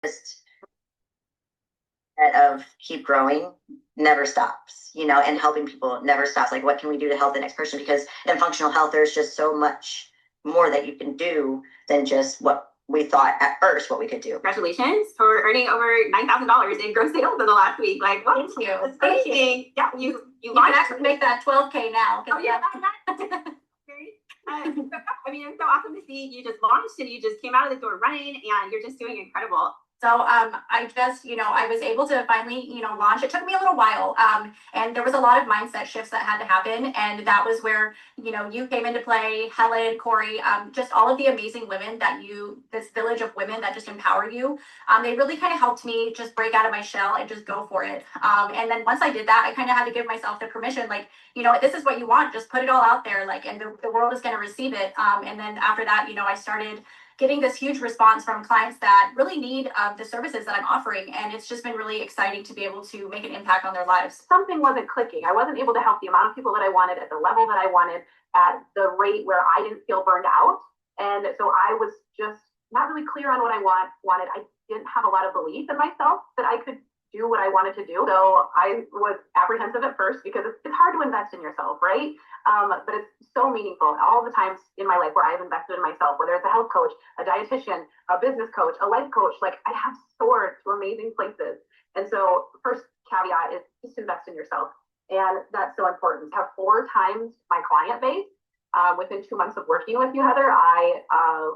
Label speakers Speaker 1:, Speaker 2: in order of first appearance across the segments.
Speaker 1: just of keep growing never stops, and helping people never stops. Like, what can we do to help the next person? Because in functional health, there's just so much more that you can do than just what we thought at first what we could do.
Speaker 2: Congratulations for earning over $9,000 in gross sales in the last week. Like, what?
Speaker 3: Thank you.
Speaker 2: That's amazing. Yeah, you
Speaker 3: can actually make that 12K now.
Speaker 2: Oh, yeah. I mean, it's so awesome to see you just launched and you just came out of the door running and you're just doing incredible.
Speaker 3: So I just, I was able to finally, launch. It took me a little while. And there was a lot of mindset shifts that had to happen. And that was where, you came into play, Helen, Corey, just all of the amazing women this village of women that just empower you. They really kind of helped me just break out of my shell and just go for it. And then once I did that, I kind of had to give myself the permission, like, this is what you want, just put it all out there, like, and the world is going to receive it. And then after that, I started getting this huge response from clients that really need the services that I'm offering. And it's just been really exciting to be able to make an impact on their lives.
Speaker 2: Something wasn't clicking. I wasn't able to help the amount of people that I wanted at the level that I wanted at the rate where I didn't feel burned out. And so I was just not really clear on what I wanted. I didn't have a lot of belief in myself that I could do what I wanted to do. So I was apprehensive at first because it's hard to invest in yourself, right? But it's so meaningful. All the times in my life where I've invested in myself, whether it's a health coach, a dietitian, a business coach, a life coach, like I have soared to amazing places. And so first caveat is just invest in yourself. And that's so important. I have 4 times my client base. Within 2 months of working with you, Heather, I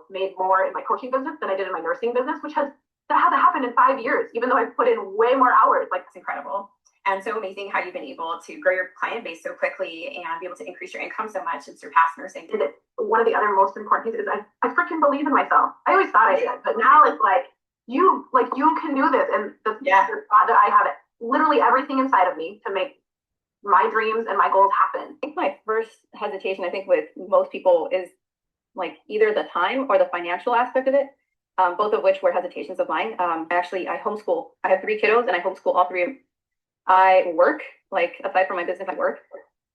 Speaker 2: made more in my coaching business than I did in my nursing business, which hasn't happened in 5 years, even though I've put in way more hours. Like, it's incredible. And so amazing how you've been able to grow your client base so quickly and be able to increase your income so much and surpass nursing. And one of the other most important things is I freaking believe in myself. I always thought I did, but now it's like you can do this. And the thought that I have it, literally everything inside of me to make my dreams and my goals happen.
Speaker 4: I think my first hesitation, I think with most people, is like either the time or the financial aspect of it. Both of which were hesitations of mine. I homeschool. I have 3 kiddos and I homeschool all 3 of them. I work, like, aside from my business, I work.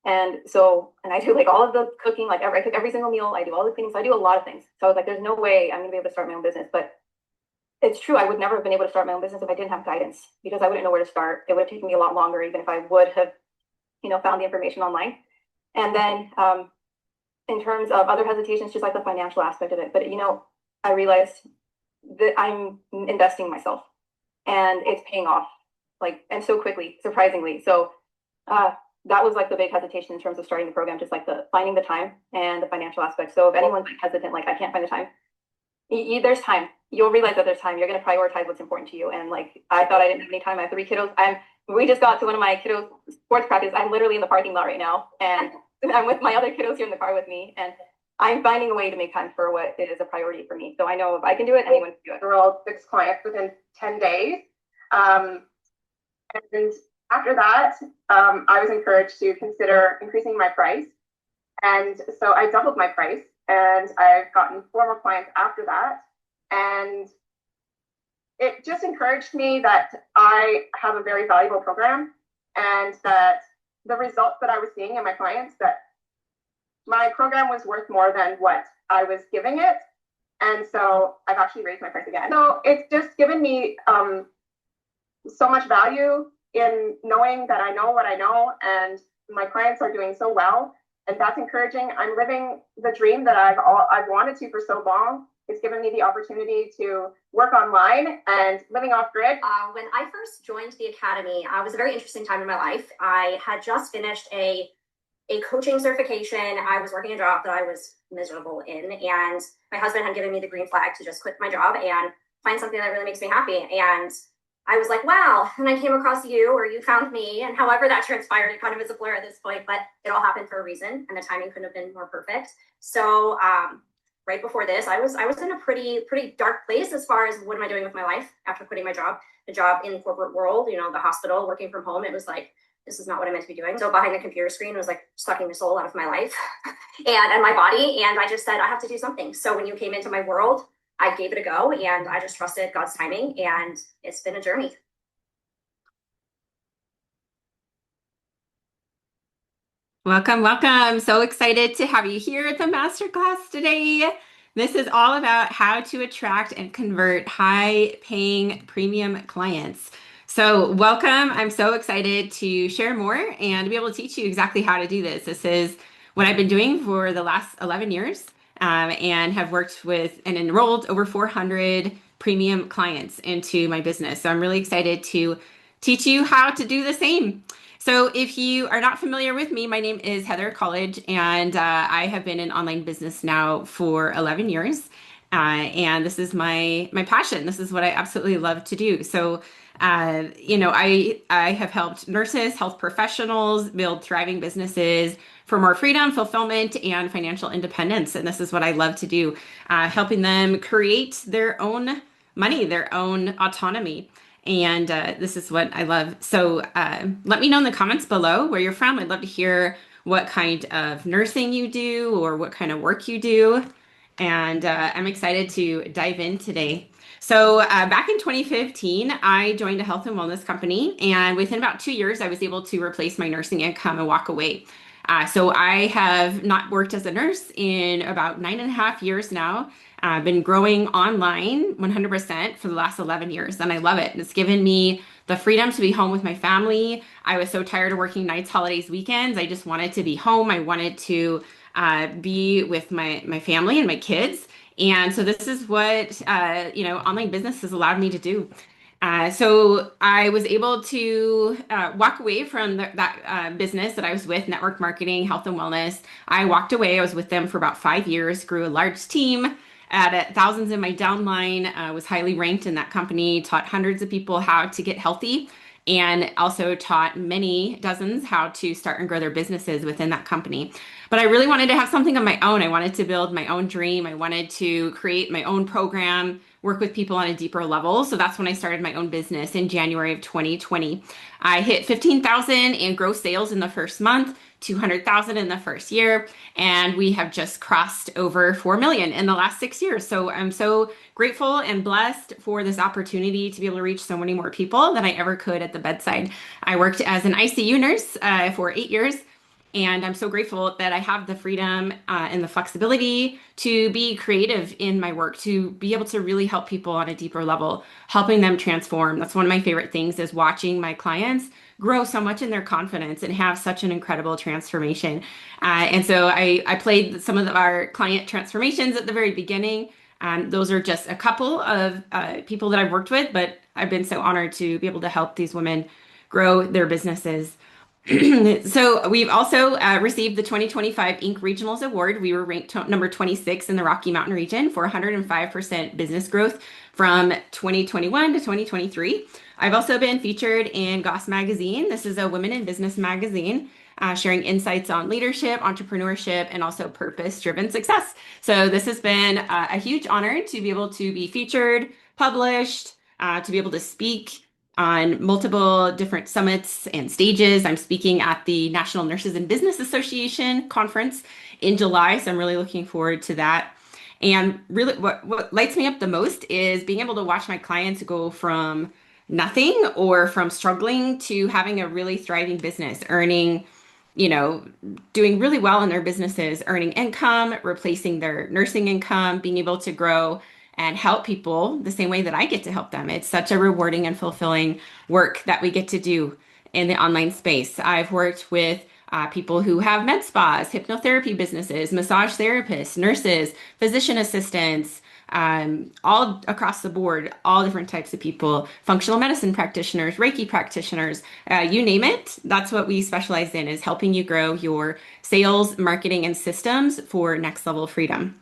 Speaker 4: And I do like all of the cooking, like I cook every single meal. I do all the cleaning. So I do a lot of things. So I was like, there's no way I'm going to be able to start my own business. But it's true. I would never have been able to start my own business if I didn't have guidance, because I wouldn't know where to start. It would have taken me a lot longer, even if I would have, found the information online. And then in terms of other hesitations, just like the financial aspect of it. But, I realized that I'm investing in myself and it's paying off, and so quickly, surprisingly. So that was like the big hesitation in terms of starting the program, just like finding the time and the financial aspect. So if anyone's like hesitant, like I can't find the time, there's time. You'll realize that there's time. You're going to prioritize what's important to you. And like, I thought I didn't have any time. I have 3 kiddos. We just got to one of my kiddos' sports practice. I'm literally in the parking lot right now, and I'm with my other kiddos here in the car with me. And I'm finding a way to make time for what is a priority for me. So I know if I can do it, anyone can do it.
Speaker 5: We're all 6 clients within 10 days. And after that, I was encouraged to consider increasing my price. And so I doubled my price, and I've gotten 4 more clients after that. And it just encouraged me that I have a very valuable program, and that the results that I was seeing in my clients, that my program was worth more than what I was giving it. And so I've actually raised my price again. So it's just given me so much value in knowing that I know what I know, and my clients are doing so well. And that's encouraging. I'm living the dream that I've wanted to for so long. It's given me the opportunity to work online and living off grid.
Speaker 6: When I first joined the academy, it was a very interesting time in my life. I had just finished a coaching certification. I was working a job that I was miserable in, and my husband had given me the green flag to just quit my job and find something that really makes me happy. And I was like, wow. And I came across you, or you found me, and however that transpired, it kind of is a blur at this point, but it all happened for a reason, and the timing couldn't have been more perfect. So right before this, I was in a pretty dark place as far as what am I doing with my life after quitting my job, the job in the corporate world, the hospital, working from home. It was like, this is not what I'm meant to be doing. So behind the computer screen was like sucking the soul out of my life and my body. And I just said, I have to do something. So when you came into my world, I gave it a go, and I just trusted God's timing, and it's been a journey.
Speaker 7: Welcome, welcome. So excited to have you here at the Masterclass today. This is all about how to attract and convert high-paying premium clients. So, welcome. I'm so excited to share more and to be able to teach you exactly how to do this. This is what I've been doing for the last 11 years and have worked with and enrolled over 400 premium clients into my business. So, I'm really excited to teach you how to do the same. So if you are not familiar with me, my name is Heather Colledge, and I have been in online business now for 11 years. And this is my passion. This is what I absolutely love to do. So, I have helped nurses, health professionals build thriving businesses for more freedom, fulfillment, and financial independence. And this is what I love to do, helping them create their own money, their own autonomy. And this is what I love. So let me know in the comments below where you're from. I'd love to hear what kind of nursing you do or what kind of work you do. And I'm excited to dive in today. So back in 2015, I joined a health and wellness company. And within about 2 years, I was able to replace my nursing income and walk away. So I have not worked as a nurse in about 9.5 years now. I've been growing online 100% for the last 11 years, and I love it. It's given me the freedom to be home with my family. I was so tired of working nights, holidays, weekends. I just wanted to be home. I wanted to be with my family and my kids. And so this is what online business has allowed me to do. So I was able to walk away from that business that I was with, network marketing, health and wellness. I walked away. I was with them for about 5 years, grew a large team, added thousands in my downline, was highly ranked in that company, taught hundreds of people how to get healthy, and also taught many dozens how to start and grow their businesses within that company. But I really wanted to have something of my own. I wanted to build my own dream. I wanted to create my own program, work with people on a deeper level. So that's when I started my own business in January of 2020. I hit 15,000 in gross sales in the first month, 200,000 in the first year, and we have just crossed over 4 million in the last 6 years. So I'm so grateful and blessed for this opportunity to be able to reach so many more people than I ever could at the bedside. I worked as an ICU nurse for 8 years. And I'm so grateful that I have the freedom and the flexibility to be creative in my work, to be able to really help people on a deeper level, helping them transform. That's one of my favorite things, is watching my clients grow so much in their confidence and have such an incredible transformation. And so I played some of our client transformations at the very beginning. Those are just a couple of people that I've worked with, but I've been so honored to be able to help these women grow their businesses. So we've also received the 2025 Inc. Regionals Award. We were ranked number 26 in the Rocky Mountain region for 105% business growth from 2021 to 2023. I've also been featured in Goss Magazine. This is a women in business magazine, sharing insights on leadership, entrepreneurship, and also purpose-driven success. So this has been a huge honor to be able to be featured, published, to be able to speak on multiple different summits and stages. I'm speaking at the National Nurses in Business Association conference in July, so I'm really looking forward to that. And really what lights me up the most is being able to watch my clients go from nothing or from struggling to having a really thriving business, earning, doing really well in their businesses, earning income, replacing their nursing income, being able to grow and help people the same way that I get to help them. It's such a rewarding and fulfilling work that we get to do in the online space. I've worked with people who have med spas, hypnotherapy businesses, massage therapists, nurses, physician assistants, all across the board, all different types of people, functional medicine practitioners, Reiki practitioners, you name it. That's what we specialize in, is helping you grow your sales, marketing, and systems for next level freedom.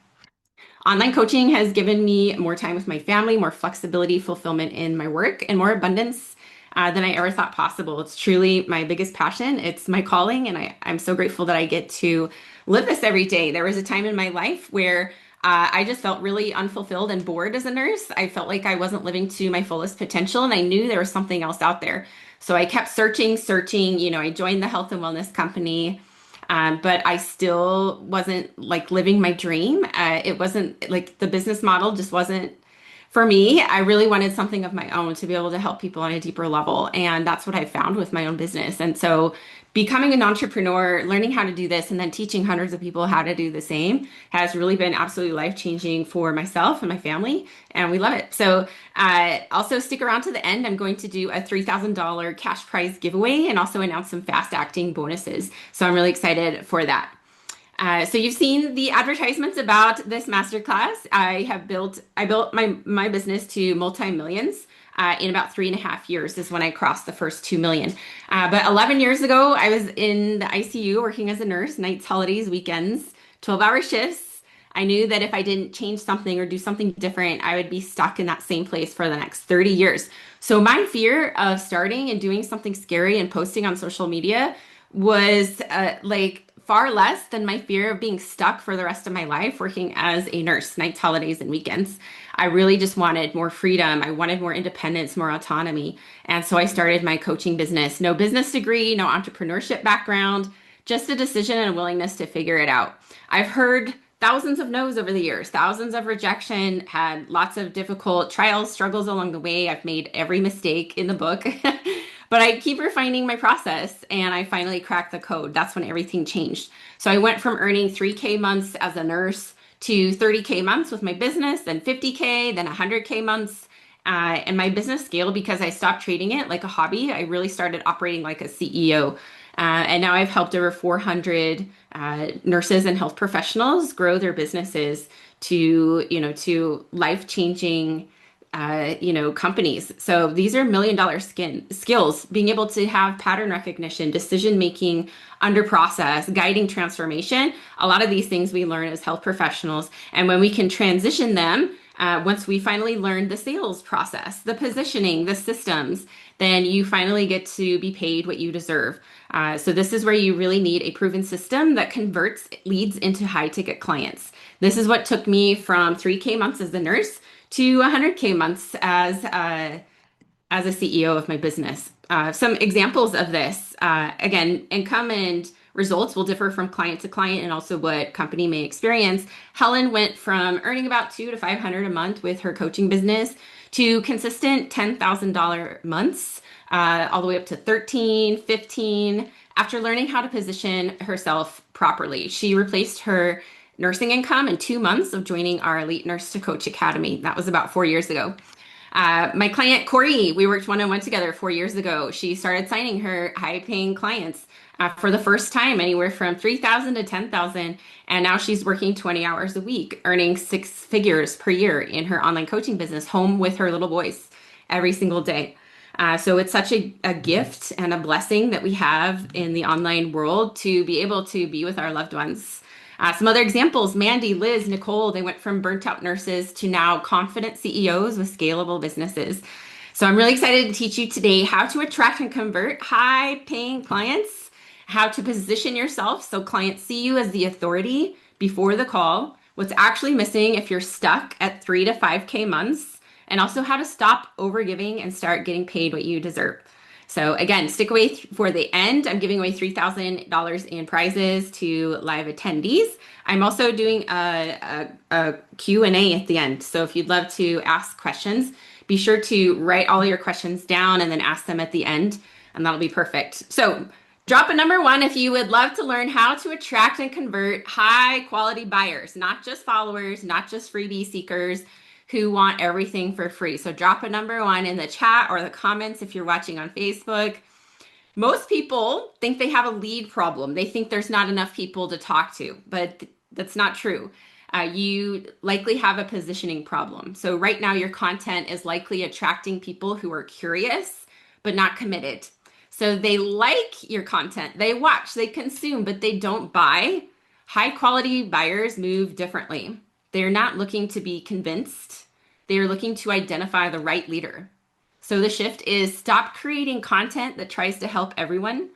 Speaker 7: Online coaching has given me more time with my family, more flexibility, fulfillment in my work, and more abundance than I ever thought possible. It's truly my biggest passion. It's my calling, and I'm so grateful that I get to live this every day. There was a time in my life where I just felt really unfulfilled and bored as a nurse. I felt like I wasn't living to my fullest potential, and I knew there was something else out there. So I kept searching. I joined the health and wellness company. But I still wasn't like living my dream. It wasn't like the business model just wasn't For me, I really wanted something of my own to be able to help people on a deeper level. And that's what I found with my own business. And so becoming an entrepreneur, learning how to do this, and then teaching hundreds of people how to do the same has really been absolutely life-changing for myself and my family. And we love it. So also stick around to the end. I'm going to do a $3,000 cash prize giveaway and also announce some fast acting bonuses. So I'm really excited for that. So you've seen the advertisements about this masterclass. I built my business to multi-millions in about 3.5 years is when I crossed the first 2 million. But 11 years ago, I was in the ICU working as a nurse, nights, holidays, weekends, 12-hour shifts. I knew that if I didn't change something or do something different, I would be stuck in that same place for the next 30 years. So my fear of starting and doing something scary and posting on social media was far less than my fear of being stuck for the rest of my life working as a nurse, nights, holidays, and weekends. I really just wanted more freedom. I wanted more independence, more autonomy. And so I started my coaching business. No business degree, no entrepreneurship background, just a decision and a willingness to figure it out. I've heard thousands of no's over the years, thousands of rejection, had lots of difficult trials, struggles along the way. I've made every mistake in the book. But I keep refining my process and I finally cracked the code. That's when everything changed. So I went from earning 3K months as a nurse to 30K months with my business, then 50K, then 100K months. And my business scaled because I stopped treating it like a hobby. I really started operating like a CEO. And now I've helped over 400 nurses and health professionals grow their businesses to life-changing companies. So these are $1 million skills, being able to have pattern recognition, decision making under process, guiding transformation. A lot of these things we learn as health professionals. And when we can transition them, once we finally learn the sales process, the positioning, the systems, then you finally get to be paid what you deserve. So this is where you really need a proven system that converts leads into high ticket clients. This is what took me from 3K months as a nurse to 100K months as a CEO of my business. Some examples of this, again, income and results will differ from client to client and also what company may experience. Helen went from earning about $200 to $500 a month with her coaching business to consistent $10,000 months, all the way up to 13, 15, after learning how to position herself properly. She replaced her nursing income in 2 months of joining our Elite Nurse to Coach Academy. That was about 4 years ago. My client, Corey, we worked one-on-one together 4 years ago. She started signing her high-paying clients for the first time, anywhere from $3,000 to $10,000. And now she's working 20 hours a week, earning 6 figures per year in her online coaching business, home with her little boys every single day. So it's such a gift and a blessing that we have in the online world to be able to be with our loved ones. Some other examples, Mandy, Liz, Nicole, they went from burnt out nurses to now confident CEOs with scalable businesses. So I'm really excited to teach you today how to attract and convert high paying clients, how to position yourself so clients see you as the authority before the call, what's actually missing if you're stuck at 3 to 5K months, and also how to stop overgiving and start getting paid what you deserve. So again, stick away for the end. I'm giving away $3,000 in prizes to live attendees. I'm also doing a Q&A at the end. So if you'd love to ask questions, be sure to write all your questions down and then ask them at the end, and that'll be perfect. So drop a number 1 if you would love to learn how to attract and convert high quality buyers, not just followers, not just freebie seekers who want everything for free. So drop a number 1 in the chat or the comments if you're watching on Facebook. Most people think they have a lead problem. They think there's not enough people to talk to, but that's not true. You likely have a positioning problem. So right now your content is likely attracting people who are curious, but not committed. So they like your content, they watch, they consume, but they don't buy. High quality buyers move differently. They're not looking to be convinced. They're looking to identify the right leader. So the shift is stop creating content that tries to help everyone.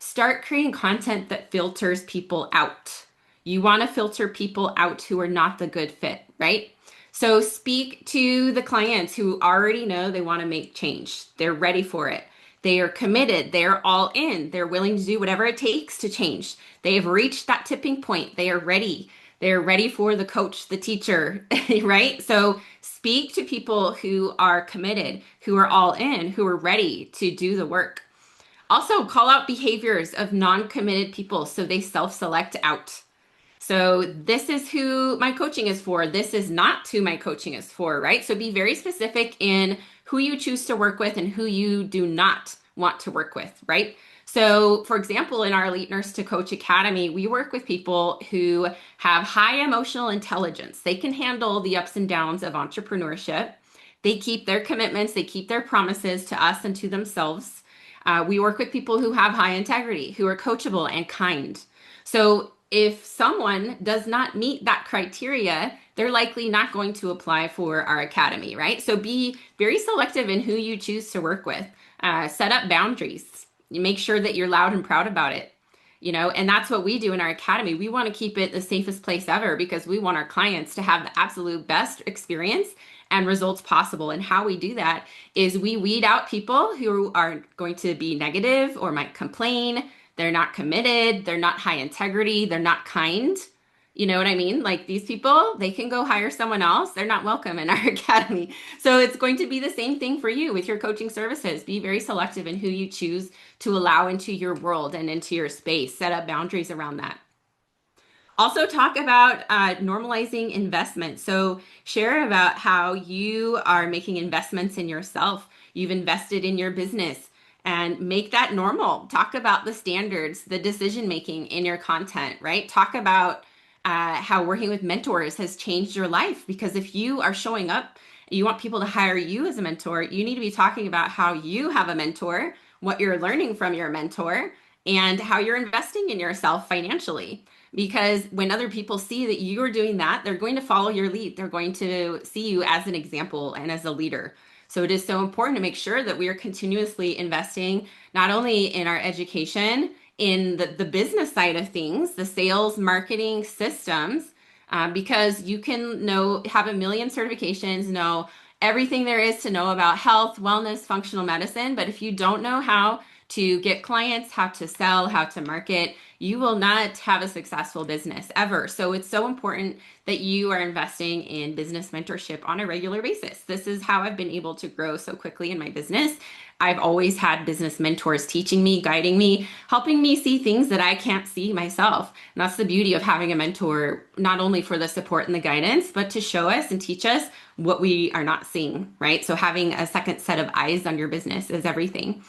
Speaker 7: Start creating content that filters people out. You want to filter people out who are not the good fit, right? So speak to the clients who already know they want to make change. They're ready for it. They are committed. They're all in. They're willing to do whatever it takes to change. They have reached that tipping point. They are ready. They're ready for the coach, the teacher, right? So speak to people who are committed, who are all in, who are ready to do the work. Also, call out behaviors of non-committed people so they self-select out. So this is who my coaching is for. This is not who my coaching is for, right? So be very specific in who you choose to work with and who you do not want to work with, right? So for example, in our Elite Nurse to Coach Academy, we work with people who have high emotional intelligence. They can handle the ups and downs of entrepreneurship. They keep their commitments, they keep their promises to us and to themselves. We work with people who have high integrity, who are coachable and kind. So if someone does not meet that criteria, they're likely not going to apply for our academy, right? So be very selective in who you choose to work with. Set up boundaries. You make sure that you're loud and proud about it. You know, and that's what we do in our academy. We want to keep it the safest place ever because we want our clients to have the absolute best experience and results possible. And how we do that is we weed out people who are going to be negative or might complain. They're not committed. They're not high integrity. They're not kind. You know what I mean? Like these people, they can go hire someone else. They're not welcome in our academy. So it's going to be the same thing for you with your coaching services. Be very selective in who you choose to allow into your world and into your space. Set up boundaries around that. Also talk about normalizing investment. So share about how you are making investments in yourself. You've invested in your business and make that normal. Talk about the standards, the decision making in your content, right? Talk about how working with mentors has changed your life. Because if you are showing up, you want people to hire you as a mentor, you need to be talking about how you have a mentor, what you're learning from your mentor, and how you're investing in yourself financially. Because when other people see that you're doing that, they're going to follow your lead. They're going to see you as an example and as a leader. So it is so important to make sure that we are continuously investing not only in our education, in the business side of things, the sales, marketing systems, because you can have a million certifications, know everything there is to know about health, wellness, functional medicine. But if you don't know how to get clients, how to sell, how to market, you will not have a successful business ever. So it's so important that you are investing in business mentorship on a regular basis. This is how I've been able to grow so quickly in my business. I've always had business mentors teaching me, guiding me, helping me see things that I can't see myself. And that's the beauty of having a mentor, not only for the support and the guidance, but to show us and teach us what we are not seeing, right? So having a second set of eyes on your business is everything.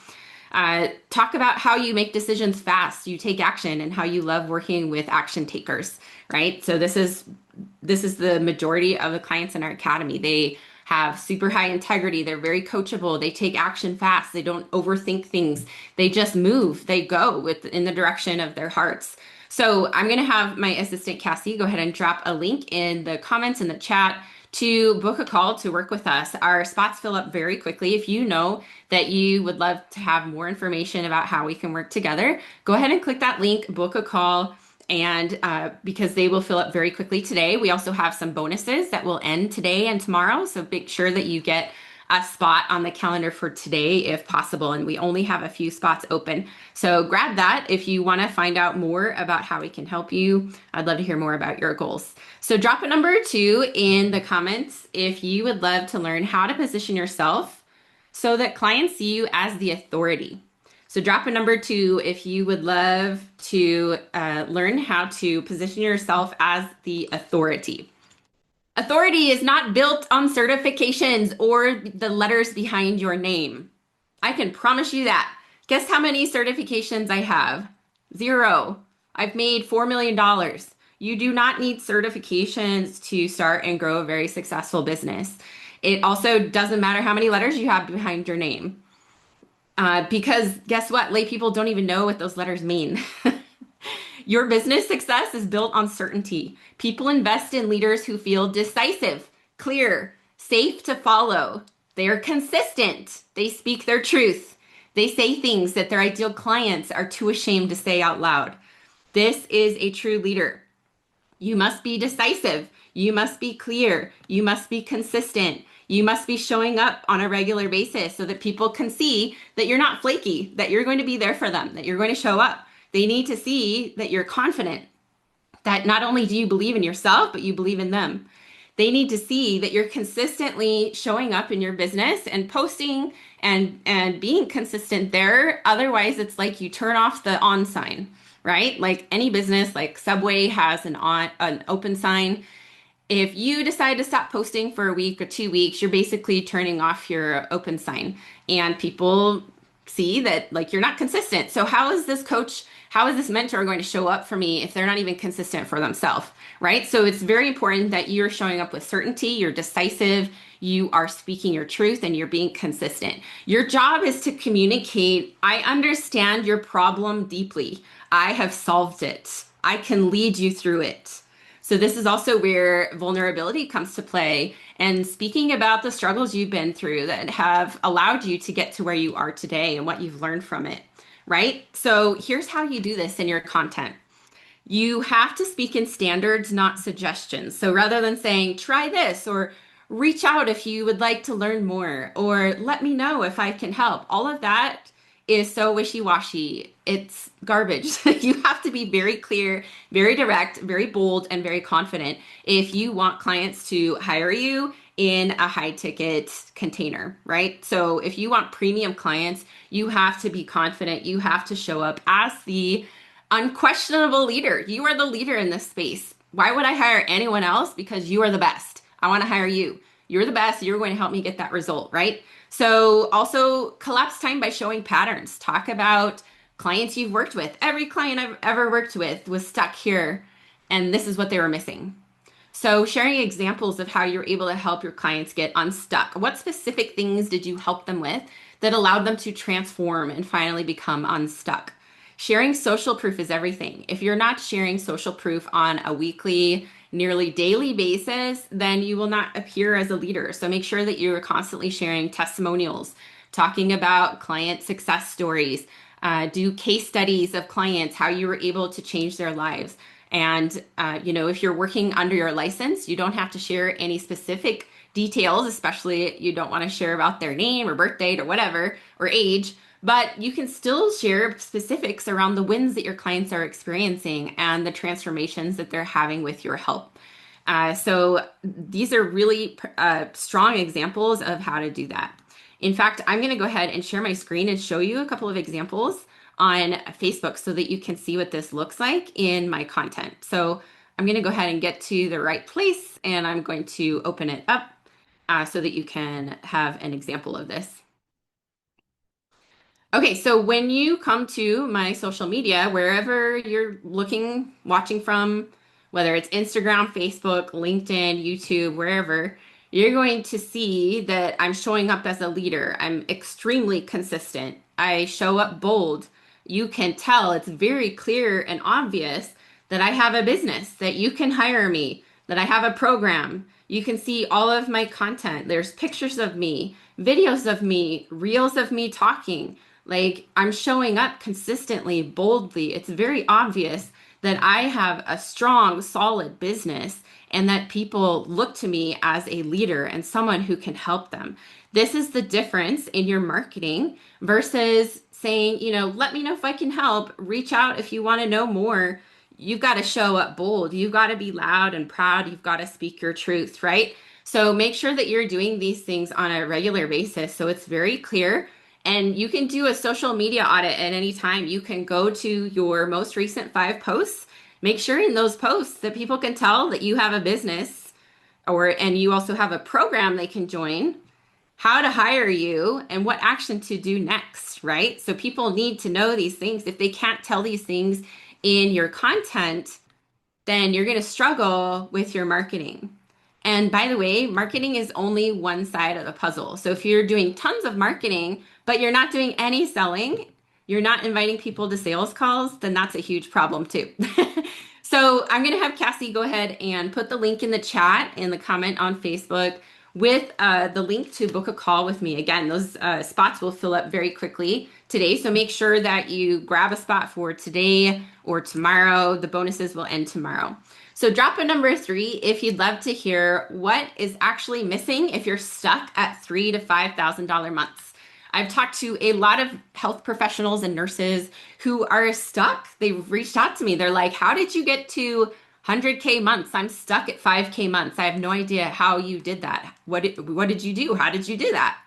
Speaker 7: Talk about how you make decisions fast, you take action, and how you love working with action takers, right? So this is the majority of the clients in our academy. They have super high integrity. They're very coachable. They take action fast. They don't overthink things. They just move. They go in the direction of their hearts. So I'm going to have my assistant Cassie go ahead and drop a link in the comments in the chat to book a call to work with us. Our spots fill up very quickly. If you know that you would love to have more information about how we can work together, go ahead and click that link, book a call, and because they will fill up very quickly today. We also have some bonuses that will end today and tomorrow, so make sure that you get a spot on the calendar for today if possible, and we only have a few spots open. So grab that if you want to find out more about how we can help you. I'd love to hear more about your goals. So drop a number 2 in the comments if you would love to learn how to position yourself so that clients see you as the authority. So drop a number 2 if you would love to learn how to position yourself as the authority. Authority is not built on certifications or the letters behind your name. I can promise you that. Guess how many certifications I have? 0. I've made $4 million. You do not need certifications to start and grow a very successful business. It also doesn't matter how many letters you have behind your name. Because guess what? Lay people don't even know what those letters mean. Your business success is built on certainty. People invest in leaders who feel decisive, clear, safe to follow. They are consistent. They speak their truth. They say things that their ideal clients are too ashamed to say out loud. This is a true leader. You must be decisive. You must be clear. You must be consistent. You must be showing up on a regular basis so that people can see that you're not flaky, that you're going to be there for them, that you're going to show up. They need to see that you're confident, that not only do you believe in yourself, but you believe in them. They need to see that you're consistently showing up in your business and posting and being consistent there. Otherwise, it's like you turn off the on sign, right? Like any business, like Subway has an open sign. If you decide to stop posting for a week or 2 weeks, you're basically turning off your open sign, and people see that like you're not consistent. So how is this coach, how is this mentor going to show up for me if they're not even consistent for themselves, right? So it's very important that you're showing up with certainty, you're decisive, you are speaking your truth, and you're being consistent. Your job is to communicate, I understand your problem deeply. I have solved it. I can lead you through it. So this is also where vulnerability comes to play, and speaking about the struggles you've been through that have allowed you to get to where you are today and what you've learned from it, right? So here's how you do this in your content. You have to speak in standards, not suggestions. So rather than saying, try this, or reach out if you would like to learn more, or let me know if I can help, all of that is so wishy-washy. It's garbage. You have to be very clear, very direct, very bold, and very confident if you want clients to hire you in a high ticket container, right? So if you want premium clients, you have to be confident. You have to show up as the unquestionable leader. You are the leader in this space. Why would I hire anyone else? Because you are the best. I want to hire you. You're the best. You're going to help me get that result, right? So also collapse time by showing patterns. Talk about clients you've worked with. Every client I've ever worked with was stuck here, and this is what they were missing. So sharing examples of how you're able to help your clients get unstuck. What specific things did you help them with that allowed them to transform and finally become unstuck? Sharing social proof is everything. If you're not sharing social proof on a weekly, nearly daily basis, then you will not appear as a leader. So make sure that you're constantly sharing testimonials, talking about client success stories, do case studies of clients, how you were able to change their lives. And, if you're working under your license, you don't have to share any specific details, especially you don't want to share about their name or birth date or whatever, or age. But you can still share specifics around the wins that your clients are experiencing and the transformations that they're having with your help. So these are really strong examples of how to do that. In fact, I'm going to go ahead and share my screen and show you a couple of examples on Facebook so that you can see what this looks like in my content. So I'm going to go ahead and get to the right place, and I'm going to open it up so that you can have an example of this. Okay, so when you come to my social media, wherever you're watching from, whether it's Instagram, Facebook, LinkedIn, YouTube, wherever, you're going to see that I'm showing up as a leader. I'm extremely consistent. I show up bold. You can tell it's very clear and obvious that I have a business, that you can hire me, that I have a program. You can see all of my content. There's pictures of me, videos of me, reels of me talking. Like, I'm showing up consistently, boldly. It's very obvious that I have a strong, solid business and that people look to me as a leader and someone who can help them. This is the difference in your marketing versus saying, let me know if I can help. Reach out if you want to know more. You've got to show up bold. You've got to be loud and proud. You've got to speak your truth, right? So make sure that you're doing these things on a regular basis so it's very clear. And you can do a social media audit at any time. You can go to your most recent 5 posts. Make sure in those posts that people can tell that you have a business and you also have a program they can join, how to hire you, and what action to do next, right? So people need to know these things. If they can't tell these things in your content, then you're going to struggle with your marketing. And by the way, marketing is only one side of the puzzle. So if you're doing tons of marketing, but you're not doing any selling, you're not inviting people to sales calls, then that's a huge problem too. So I'm going to have Cassie go ahead and put the link in the chat, in the comment on Facebook, with the link to book a call with me. Again, those spots will fill up very quickly today. So make sure that you grab a spot for today or tomorrow. The bonuses will end tomorrow. So drop a number 3 if you'd love to hear what is actually missing if you're stuck at $3,000 to $5,000 months. I've talked to a lot of health professionals and nurses who are stuck. They've reached out to me. They're like, how did you get to 100K months. I'm stuck at 5K months. I have no idea how you did that. What did you do? How did you do that?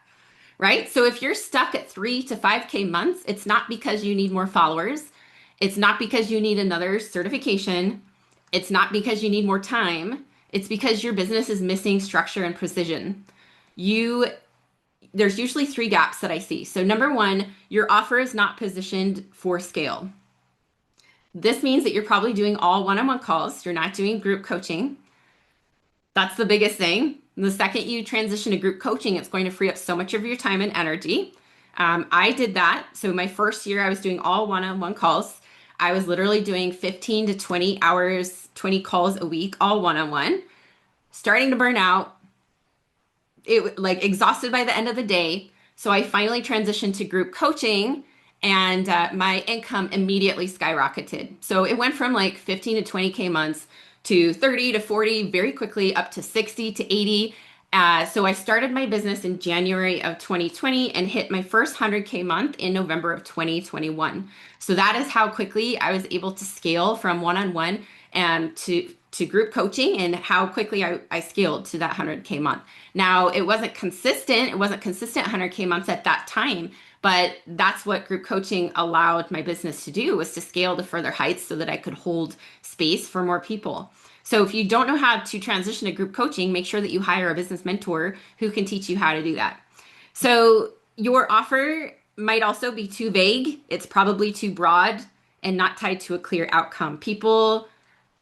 Speaker 7: Right? So if you're stuck at 3 to 5K months, it's not because you need more followers. It's not because you need another certification. It's not because you need more time. It's because your business is missing structure and precision. There's usually 3 gaps that I see. So number 1, your offer is not positioned for scale. This means that you're probably doing all one-on-one calls. You're not doing group coaching. That's the biggest thing. And the second you transition to group coaching, it's going to free up so much of your time and energy. I did that. So my first year, I was doing all one-on-one calls. I was literally doing 15 to 20 hours, 20 calls a week, all one-on-one, starting to burn out. It like exhausted by the end of the day. So I finally transitioned to group coaching, and my income immediately skyrocketed. So it went from like 15 to 20K months to 30 to 40 very quickly, up to 60 to 80. So I started my business in January of 2020 and hit my first 100K month in November of 2021. So that is how quickly I was able to scale from one-on-one and to group coaching, and how quickly I scaled to that 100K month. Now, it wasn't consistent. It wasn't consistent 100K months at that time, but that's what group coaching allowed my business to do, was to scale to further heights so that I could hold space for more people. So if you don't know how to transition to group coaching, make sure that you hire a business mentor who can teach you how to do that. So your offer might also be too vague. It's probably too broad and not tied to a clear outcome. People,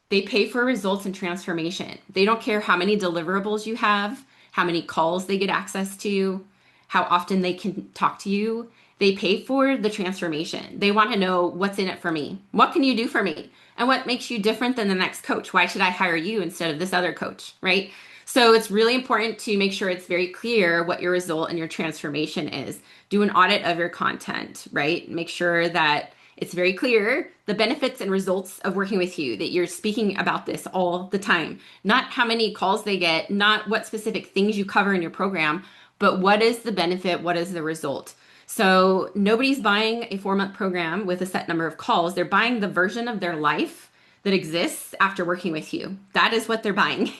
Speaker 7: they pay for results and transformation. They don't care how many deliverables you have, how many calls they get access to, how often they can talk to you. They pay for the transformation. They want to know, what's in it for me? What can you do for me? And what makes you different than the next coach? Why should I hire you instead of this other coach, right? So it's really important to make sure it's very clear what your result and your transformation is. Do an audit of your content, right? Make sure that it's very clear the benefits and results of working with you, that you're speaking about this all the time. Not how many calls they get, not what specific things you cover in your program, but what is the benefit? What is the result? So nobody's buying a 4-month program with a set number of calls. They're buying the version of their life that exists after working with you. That is what they're buying.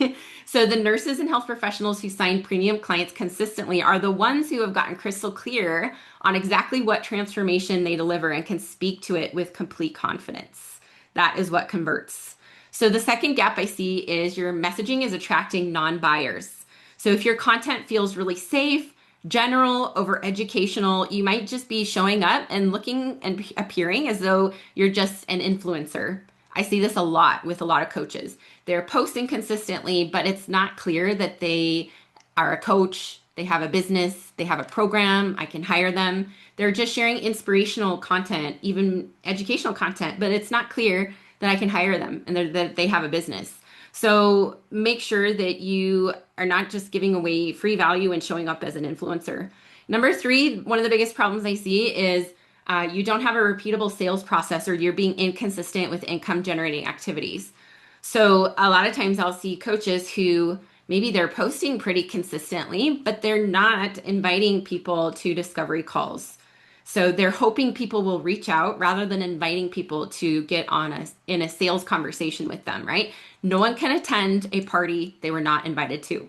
Speaker 7: So the nurses and health professionals who sign premium clients consistently are the ones who have gotten crystal clear on exactly what transformation they deliver and can speak to it with complete confidence. That is what converts. So the second gap I see is your messaging is attracting non-buyers. So if your content feels really safe, general, over educational, you might just be showing up and looking and appearing as though you're just an influencer. I see this a lot with a lot of coaches. They're posting consistently, but it's not clear that they are a coach, they have a business, they have a program, I can hire them. They're just sharing inspirational content, even educational content, but it's not clear that I can hire them and that they have a business. So make sure that you are not just giving away free value and showing up as an influencer. Number 3, one of the biggest problems I see is you don't have a repeatable sales process, or you're being inconsistent with income generating activities. So a lot of times I'll see coaches who maybe they're posting pretty consistently, but they're not inviting people to discovery calls. So they're hoping people will reach out rather than inviting people to get on in a sales conversation with them, right? No one can attend a party they were not invited to.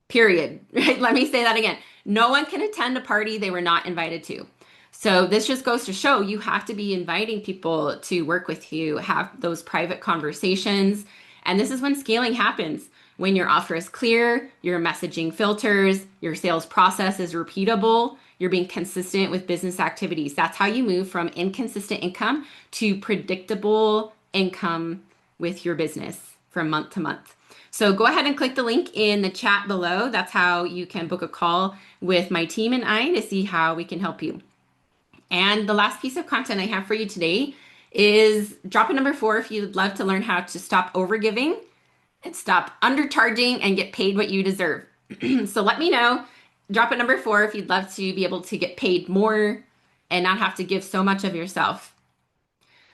Speaker 7: Period. Right? Let me say that again. No one can attend a party they were not invited to. So this just goes to show you have to be inviting people to work with you, have those private conversations. And this is when scaling happens. When your offer is clear, your messaging filters, your sales process is repeatable, you're being consistent with business activities. That's how you move from inconsistent income to predictable income with your business from month to month. So go ahead and click the link in the chat below. That's how you can book a call with my team and I to see how we can help you. And the last piece of content I have for you today is drop a number 4 if you'd love to learn how to stop overgiving and stop undercharging and get paid what you deserve. So let me know. Drop a number 4 if you'd love to be able to get paid more and not have to give so much of yourself.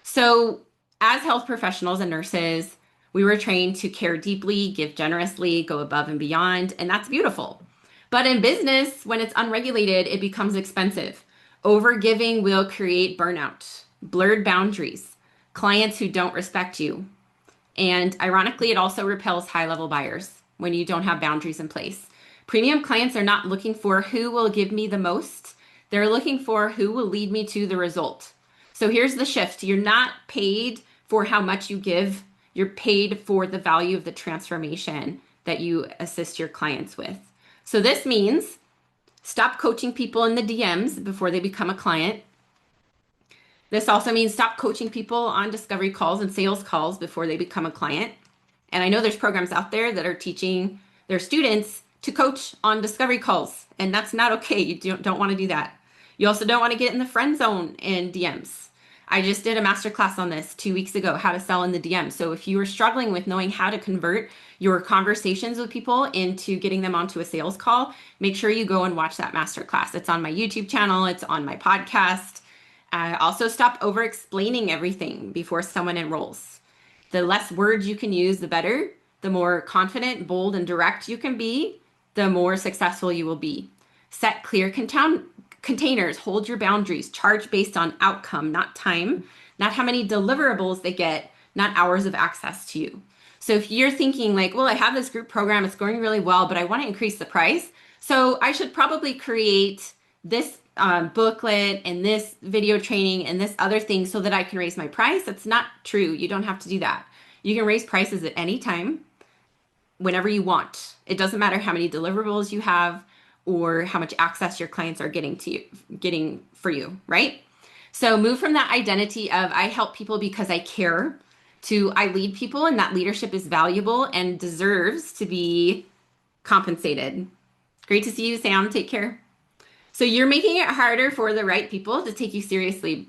Speaker 7: So as health professionals and nurses, we were trained to care deeply, give generously, go above and beyond, and that's beautiful. But in business, when it's unregulated, it becomes expensive. Overgiving will create burnout, blurred boundaries, clients who don't respect you, And ironically, it also repels high-level buyers when you don't have boundaries in place. Premium clients are not looking for who will give me the most. They're looking for who will lead me to the result. So here's the shift. You're not paid for how much you give. You're paid for the value of the transformation that you assist your clients with. So this means stop coaching people in the DMs before they become a client. This also means stop coaching people on discovery calls and sales calls before they become a client. And I know there's programs out there that are teaching their students to coach on discovery calls, and that's not okay. You don't want to do that. You also don't want to get in the friend zone in DMs. I just did a masterclass on this 2 weeks ago, how to sell in the DM. So if you are struggling with knowing how to convert your conversations with people into getting them onto a sales call, make sure you go and watch that masterclass. It's on my YouTube channel. It's on my podcast. Also, stop over-explaining everything before someone enrolls. The less words you can use, the better. The more confident, bold, and direct you can be, the more successful you will be. Set clear containers, hold your boundaries, charge based on outcome, not time, not how many deliverables they get, not hours of access to you. So if you're thinking like, well, I have this group program, it's going really well, but I want to increase the price, so I should probably create this booklet and this video training and this other thing so that I can raise my price. That's not true. You don't have to do that. You can raise prices at any time, whenever you want. It doesn't matter how many deliverables you have or how much access your clients are getting for you, right? So move from that identity of I help people because I care to I lead people, and that leadership is valuable and deserves to be compensated. Great to see you, Sam. Take care. So you're making it harder for the right people to take you seriously.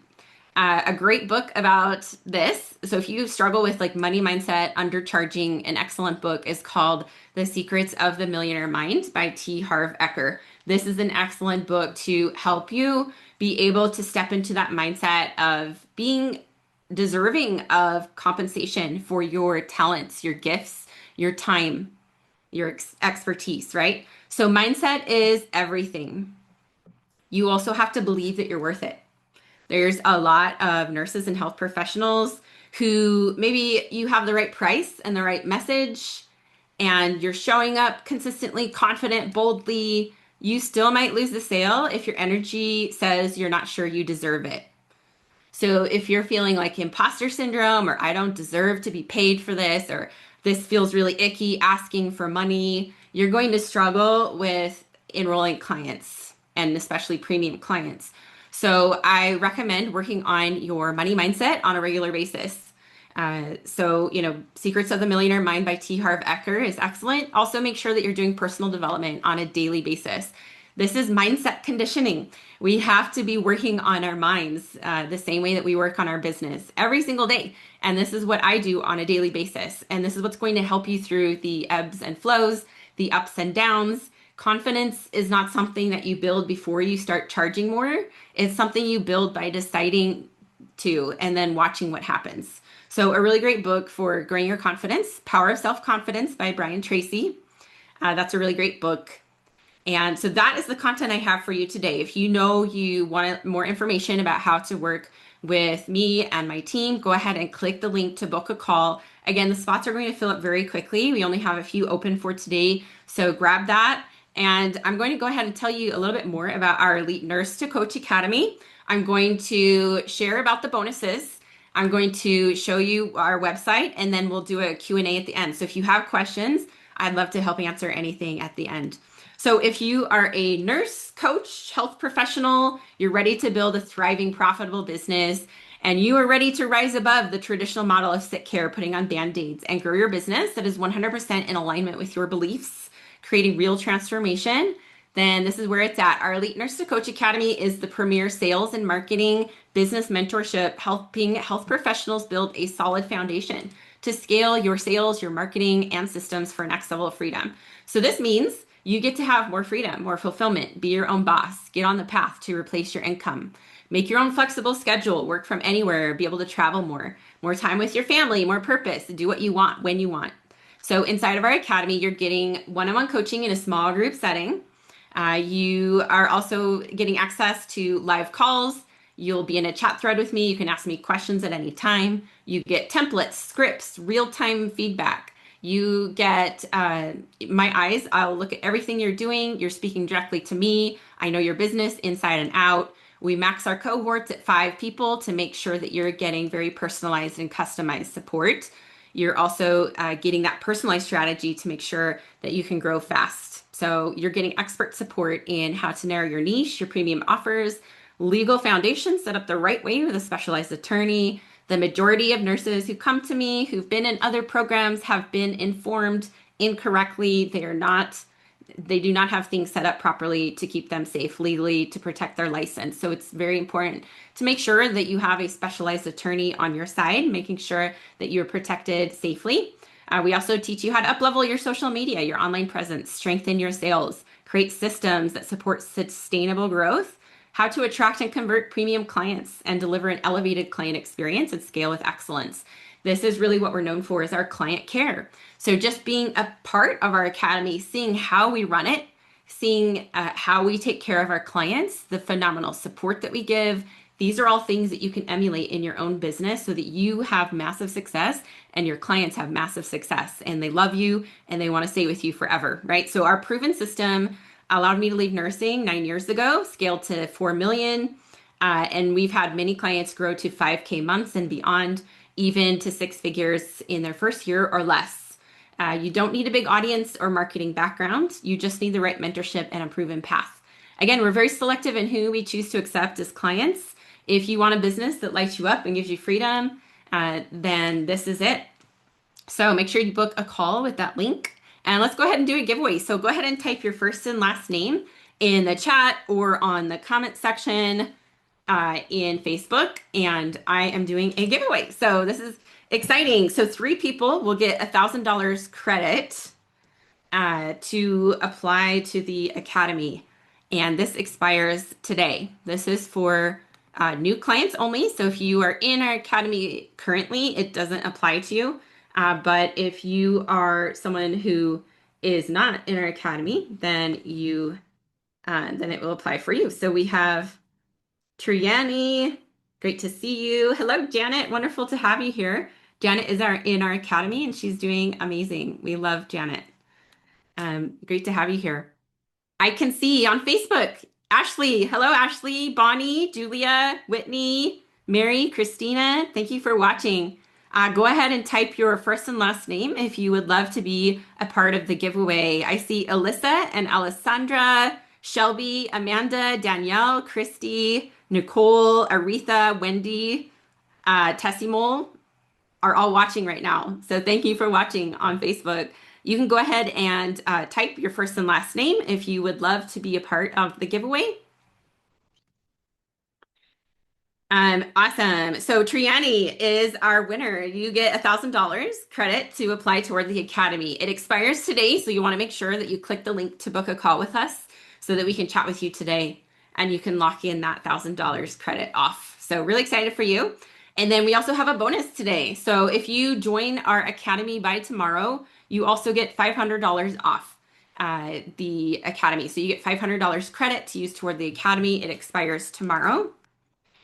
Speaker 7: A great book about this. So if you struggle with like money mindset, undercharging, an excellent book is called The Secrets of the Millionaire Mind by T. Harv Eker. This is an excellent book to help you be able to step into that mindset of being deserving of compensation for your talents, your gifts, your time, your expertise, right? So mindset is everything. You also have to believe that you're worth it. There's a lot of nurses and health professionals who maybe you have the right price and the right message and you're showing up consistently, confident, boldly. You still might lose the sale if your energy says you're not sure you deserve it. So if you're feeling like imposter syndrome or I don't deserve to be paid for this or this feels really icky asking for money, you're going to struggle with enrolling clients and especially premium clients. So I recommend working on your money mindset on a regular basis. Secrets of the Millionaire Mind by T. Harv Eker is excellent. Also make sure that you're doing personal development on a daily basis. This is mindset conditioning. We have to be working on our minds the same way that we work on our business every single day. And this is what I do on a daily basis. And this is what's going to help you through the ebbs and flows, the ups and downs. Confidence is not something that you build before you start charging more. It's something you build by deciding to and then watching what happens. So a really great book for growing your confidence, Power of Self-Confidence by Brian Tracy. That's a really great book. And so that is the content I have for you today. If you know you want more information about how to work with me and my team, go ahead and click the link to book a call. Again, the spots are going to fill up very quickly. We only have a few open for today, so grab that. And I'm going to go ahead and tell you a little bit more about our Elite Nurse to Coach Academy. I'm going to share about the bonuses. I'm going to show you our website, and then we'll do a Q&A at the end. So if you have questions, I'd love to help answer anything at the end. So if you are a nurse, coach, health professional, you're ready to build a thriving, profitable business, and you are ready to rise above the traditional model of sick care, putting on Band-Aids, and grow your business that is 100% in alignment with your beliefs, creating real transformation, then this is where it's at. Our Elite Nurse to Coach Academy is the premier sales and marketing business mentorship, helping health professionals build a solid foundation to scale your sales, your marketing, and systems for next level of freedom. So this means you get to have more freedom, more fulfillment, be your own boss, get on the path to replace your income, make your own flexible schedule, work from anywhere, be able to travel more time with your family, more purpose, do what you want when you want. So inside of our academy, you're getting one-on-one coaching in a small group setting. You are also getting access to live calls You'll be in a chat thread with me. You can ask me questions at any time. You get templates, scripts, real-time feedback. You get my eyes. I'll look at everything you're doing. You're speaking directly to me. I know your business inside and out. We max our cohorts at 5 people to make sure that you're getting very personalized and customized support. You're also getting that personalized strategy to make sure that you can grow fast. So you're getting expert support in how to narrow your niche, your premium offers, legal foundation set up the right way with a specialized attorney. The majority of nurses who come to me who've been in other programs have been informed incorrectly. They do not have things set up properly to keep them safe legally to protect their license. So it's very important to make sure that you have a specialized attorney on your side, making sure that you're protected safely. We also teach you how to up-level your social media, your online presence, strengthen your sales, create systems that support sustainable growth, how to attract and convert premium clients, and deliver an elevated client experience and scale with excellence. This is really what we're known for, is our client care. So just being a part of our academy, seeing how we run it, seeing how we take care of our clients, the phenomenal support that we give, these are all things that you can emulate in your own business so that you have massive success and your clients have massive success and they love you and they want to stay with you forever, right? So our proven system allowed me to leave nursing 9 years ago, scaled to 4 million. And we've had many clients grow to 5K months and beyond, even to 6 figures in their first year or less. You don't need a big audience or marketing background. You just need the right mentorship and a proven path. Again, we're very selective in who we choose to accept as clients. If you want a business that lights you up and gives you freedom, then this is it. So make sure you book a call with that link. And let's go ahead and do a giveaway. So go ahead and type your first and last name in the chat or on the comment section in Facebook. And I am doing a giveaway. So this is exciting. So 3 people will get $1,000 credit to apply to the Academy. And this expires today. This is for new clients only. So if you are in our Academy currently, it doesn't apply to you. But if you are someone who is not in our Academy, then it will apply for you. So we have Triani, great to see you. Hello, Janet, wonderful to have you here. Janet is in our Academy and she's doing amazing. We love Janet. Great to have you here. I can see on Facebook, Ashley. Hello, Ashley, Bonnie, Julia, Whitney, Mary, Christina. Thank you for watching. Go ahead and type your first and last name if you would love to be a part of the giveaway. I see Alyssa and Alessandra, Shelby, Amanda, Danielle, Christy, Nicole, Aretha, Wendy, Tessimole are all watching right now. So thank you for watching on Facebook. You can go ahead and type your first and last name if you would love to be a part of the giveaway. Awesome. So Triani is our winner. You get $1,000 credit to apply toward the Academy. It expires today, so you want to make sure that you click the link to book a call with us so that we can chat with you today and you can lock in that $1,000 credit off. So really excited for you. And then we also have a bonus today. So if you join our Academy by tomorrow, you also get $500 off the Academy. So you get $500 credit to use toward the Academy. It expires tomorrow.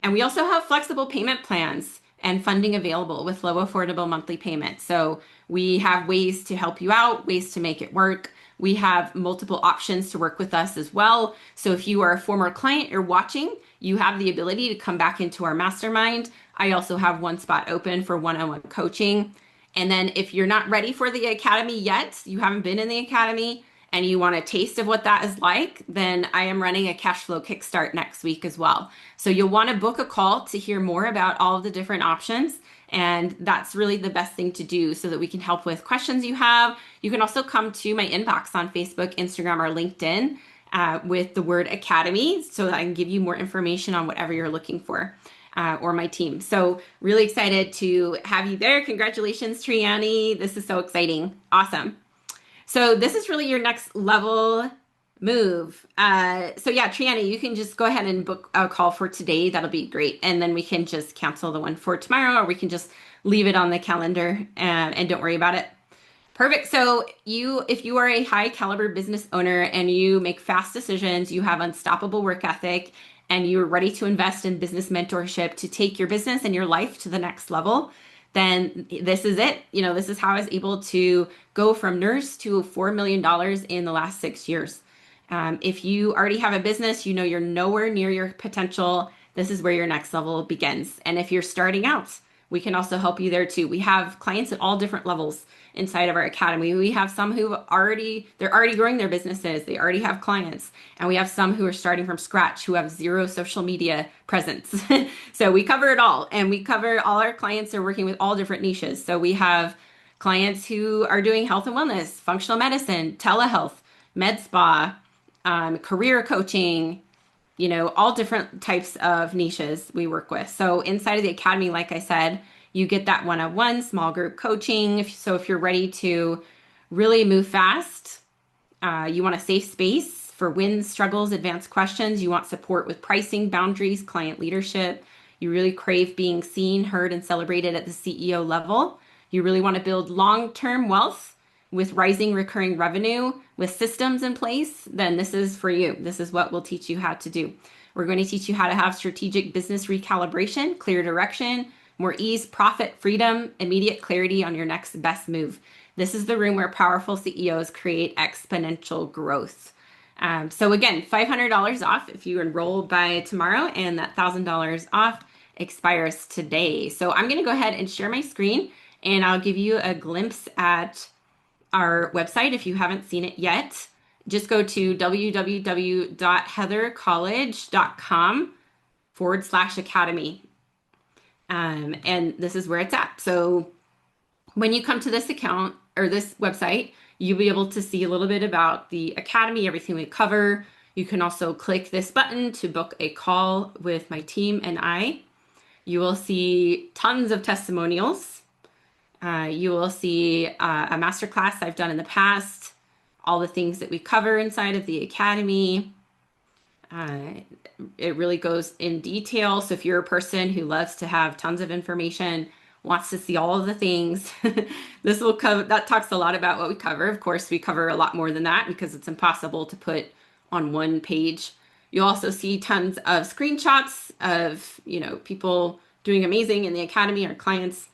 Speaker 7: And we also have flexible payment plans and funding available with low affordable monthly payments. So we have ways to help you out, ways to make it work. We have multiple options to work with us as well. So if you are a former client you're watching, you have the ability to come back into our mastermind. I also have one spot open for one-on-one coaching. And then if you're not ready for the Academy yet, you haven't been in the Academy, and you want a taste of what that is like, then I am running a cash flow kickstart next week as well. So you'll want to book a call to hear more about all of the different options. And that's really the best thing to do so that we can help with questions you have. You can also come to my inbox on Facebook, Instagram, or LinkedIn with the word Academy so that I can give you more information on whatever you're looking for. Or my team. So really excited to have you there. Congratulations, Triani. This is so exciting. Awesome. So this is really your next level move. So yeah, Triani, you can just go ahead and book a call for today. That'll be great. And then we can just cancel the one for tomorrow, or we can just leave it on the calendar and don't worry about it. Perfect. So if you are a high caliber business owner and you make fast decisions, you have unstoppable work ethic, and you're ready to invest in business mentorship to take your business and your life to the next level, then this is it. This is how I was able to go from nurse to $4 million in the last 6 years. If you already have a business, you're nowhere near your potential. This is where your next level begins. And if you're starting out, we can also help you there too. We have clients at all different levels inside of our academy. We have some they're already growing their businesses. They already have clients. And we have some who are starting from scratch, who have zero social media presence. So we cover it all. And we cover all our clients are working with all different niches. So we have clients who are doing health and wellness, functional medicine, telehealth, med spa, career coaching, all different types of niches we work with. So inside of the academy, like I said, you get that one-on-one small group coaching. So if you're ready to really move fast, you want a safe space for wins, struggles, advanced questions. You want support with pricing, boundaries, client leadership. You really crave being seen, heard, and celebrated at the CEO level. You really want to build long-term wealth with rising recurring revenue, with systems in place, then this is for you. This is what we'll teach you how to do. We're going to teach you how to have strategic business recalibration, clear direction, more ease, profit, freedom, immediate clarity on your next best move. This is the room where powerful CEOs create exponential growth. So again, $500 off if you enroll by tomorrow, and that $1,000 off expires today. So I'm going to go ahead and share my screen, and I'll give you a glimpse at our website if you haven't seen it yet. Just go to www.heathercollege.com/academy. And this is where it's at. So when you come to this account or this website, you'll be able to see a little bit about the academy, everything we cover. You can also click this button to book a call with my team and I. You will see tons of testimonials. You will see a masterclass I've done in the past, all the things that we cover inside of the academy. It really goes in detail. So if you're a person who loves to have tons of information, wants to see all of the things, this will cover, that talks a lot about what we cover. Of course, we cover a lot more than that because it's impossible to put on one page. You'll also see tons of screenshots of, people doing amazing in the academy, our clients.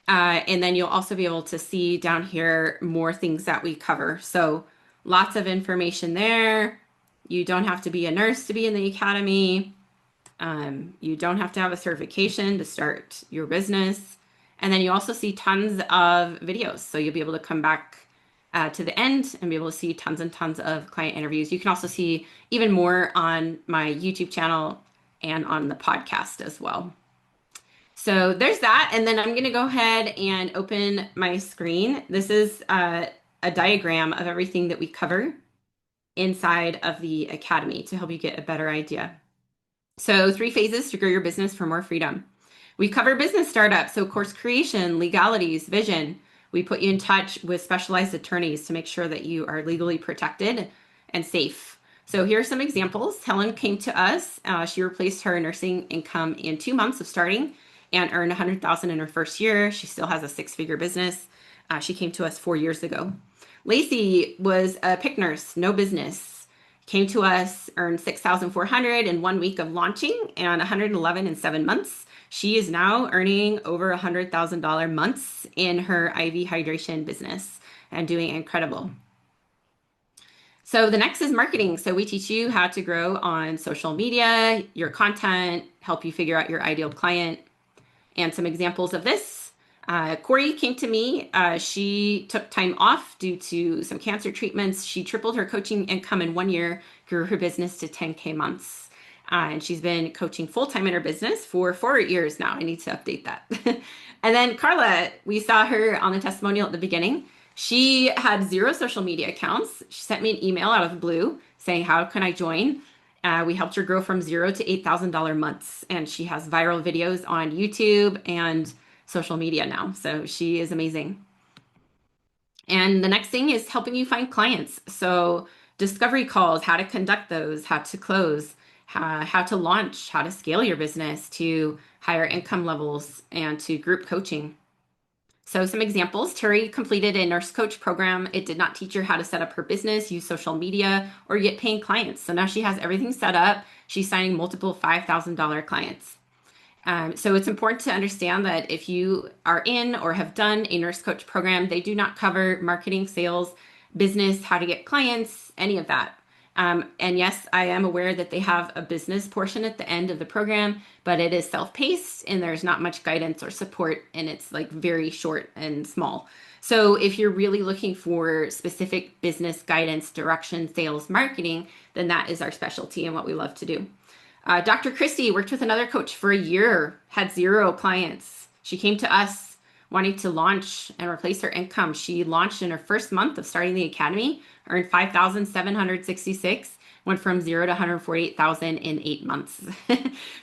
Speaker 7: And then you'll also be able to see down here more things that we cover. So lots of information there. You don't have to be a nurse to be in the academy. You don't have to have a certification to start your business. And then you also see tons of videos. So you'll be able to come back to the end and be able to see tons and tons of client interviews. You can also see even more on my YouTube channel and on the podcast as well. So there's that. And then I'm going to go ahead and open my screen. This is a diagram of everything that we cover inside of the academy to help you get a better idea. So 3 phases to grow your business for more freedom. We cover business startups, so course creation, legalities, vision. We put you in touch with specialized attorneys to make sure that you are legally protected and safe. So here are some examples. Helen came to us. She replaced her nursing income in 2 months of starting and earned $100,000 in her first year. She still has a 6-figure business. She came to us 4 years ago. Lacey was a PIC nurse, no business. Came to us, earned $6,400 in 1 week of launching and $111 in 7 months. She is now earning over $100,000 months in her IV hydration business and doing incredible. So the next is marketing. So we teach you how to grow on social media, your content, help you figure out your ideal client. And some examples of this. Corey came to me. She took time off due to some cancer treatments. She tripled her coaching income in 1 year, grew her business to 10K months. And she's been coaching full-time in her business for 4 years now. I need to update that. And then Carla, we saw her on the testimonial at the beginning. She had 0 social media accounts. She sent me an email out of the blue saying, how can I join? We helped her grow from 0 to $8,000 months, and she has viral videos on YouTube and social media now. So she is amazing. And the next thing is helping you find clients. So discovery calls, how to conduct those, how to close, how to launch, how to scale your business to higher income levels, and to group coaching. So some examples, Terry completed a nurse coach program. It did not teach her how to set up her business, use social media, or get paying clients. So now she has everything set up. She's signing multiple $5,000 clients. So it's important to understand that if you are in or have done a nurse coach program, they do not cover marketing, sales, business, how to get clients, any of that. And yes, I am aware that they have a business portion at the end of the program, but it is self-paced and there's not much guidance or support, and it's like very short and small. So if you're really looking for specific business guidance, direction, sales, marketing, then that is our specialty and what we love to do. Dr. Christie worked with another coach for a year, had 0 clients. She came to us wanting to launch and replace her income. She launched in her first month of starting the academy, earned $5,766, went from 0 to $148,000 in 8 months.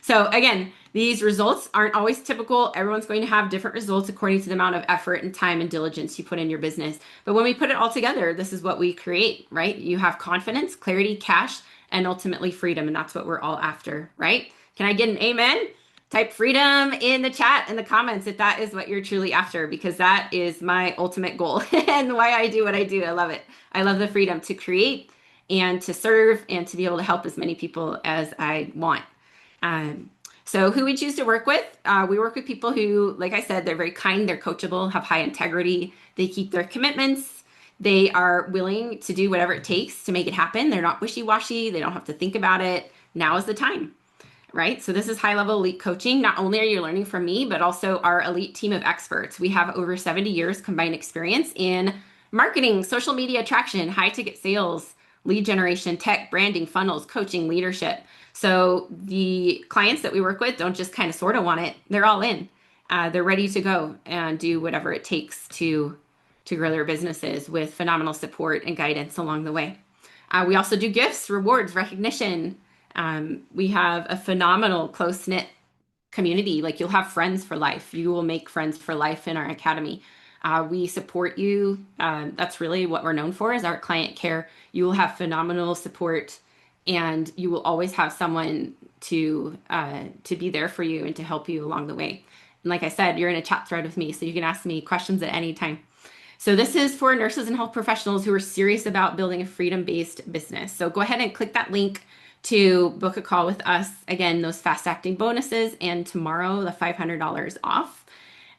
Speaker 7: So again, these results aren't always typical. Everyone's going to have different results according to the amount of effort and time and diligence you put in your business. But when we put it all together, this is what we create, right? You have confidence, clarity, cash, and ultimately freedom. And that's what we're all after, right? Can I get an amen? Type freedom in the chat, in the comments, if that is what you're truly after, because that is my ultimate goal and why I do what I do. I love it. I love the freedom to create and to serve and to be able to help as many people as I want. So who we choose to work with, we work with people who, like I said, they're very kind, they're coachable, have high integrity, they keep their commitments, they are willing to do whatever it takes to make it happen. They're not wishy-washy, they don't have to think about it. Now is the time. Right? So this is high-level elite coaching. Not only are you learning from me, but also our elite team of experts. We have over 70 years combined experience in marketing, social media attraction, high-ticket sales, lead generation, tech, branding, funnels, coaching, leadership. So the clients that we work with don't just kind of sort of want it. They're all in. They're ready to go and do whatever it takes to grow their businesses with phenomenal support and guidance along the way. We also do gifts, rewards, recognition. We have a phenomenal close-knit community. Like, you'll have friends for life. You will make friends for life in our academy. We support you. That's really what we're known for, is our client care. You will have phenomenal support, and you will always have someone to be there for you and to help you along the way. And like I said, you're in a chat thread with me, so you can ask me questions at any time. So this is for nurses and health professionals who are serious about building a freedom-based business. So go ahead and click that link to book a call with us. Again, those fast acting bonuses, and tomorrow the $500 off.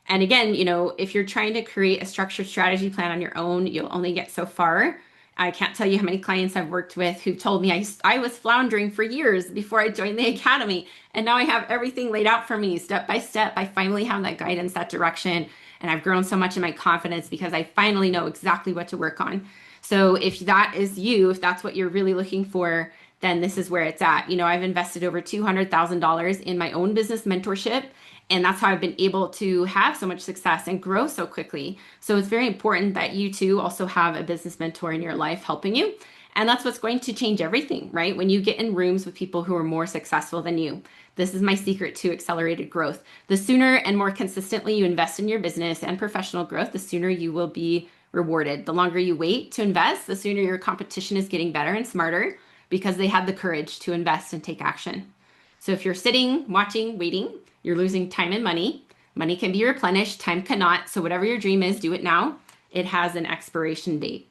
Speaker 7: And again, if you're trying to create a structured strategy plan on your own, you'll only get so far. I can't tell you how many clients I've worked with who told me I was floundering for years before I joined the academy. And now I have everything laid out for me step by step. I finally have that guidance, that direction. And I've grown so much in my confidence because I finally know exactly what to work on. So if that is you, if that's what you're really looking for, then this is where it's at. I've invested over $200,000 in my own business mentorship, and that's how I've been able to have so much success and grow so quickly. So it's very important that you too also have a business mentor in your life helping you. And that's what's going to change everything, right? When you get in rooms with people who are more successful than you. This is my secret to accelerated growth. The sooner and more consistently you invest in your business and professional growth, the sooner you will be rewarded. The longer you wait to invest, the sooner your competition is getting better and smarter, because they had the courage to invest and take action. So if you're sitting, watching, waiting, you're losing time and money. Money can be replenished, time cannot. So whatever your dream is, do it now. It has an expiration date.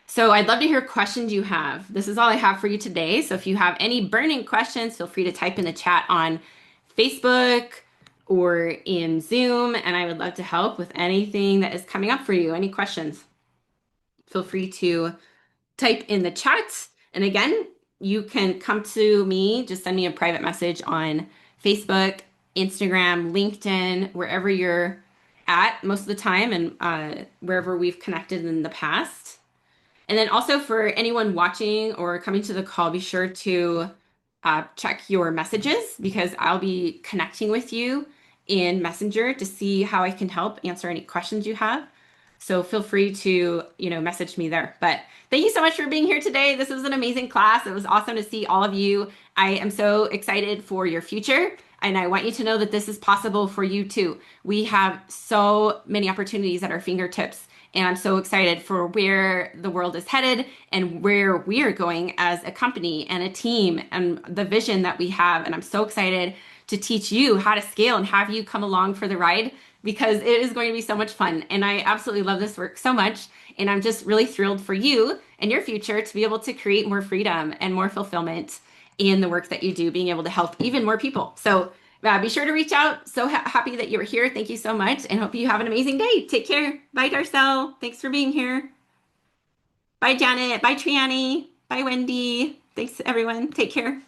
Speaker 7: So I'd love to hear questions you have. This is all I have for you today. So if you have any burning questions, feel free to type in the chat on Facebook or in Zoom, and I would love to help with anything that is coming up for you. Any questions? Feel free to type in the chat. And again, you can come to me, just send me a private message on Facebook, Instagram, LinkedIn, wherever you're at most of the time, and wherever we've connected in the past. And then also for anyone watching or coming to the call, be sure to check your messages, because I'll be connecting with you in Messenger to see how I can help answer any questions you have. So feel free to, message me there. But thank you so much for being here today. This was an amazing class. It was awesome to see all of you. I am so excited for your future, and I want you to know that this is possible for you too. We have so many opportunities at our fingertips, and I'm so excited for where the world is headed and where we are going as a company and a team and the vision that we have. And I'm so excited to teach you how to scale and have you come along for the ride because it is going to be so much fun. And I absolutely love this work so much. And I'm just really thrilled for you and your future to be able to create more freedom and more fulfillment in the work that you do, being able to help even more people. So be sure to reach out. So happy that you were here. Thank you so much and hope you have an amazing day. Take care. Bye, Darcel. Thanks for being here. Bye, Janet. Bye, Triani. Bye, Wendy. Thanks, everyone. Take care.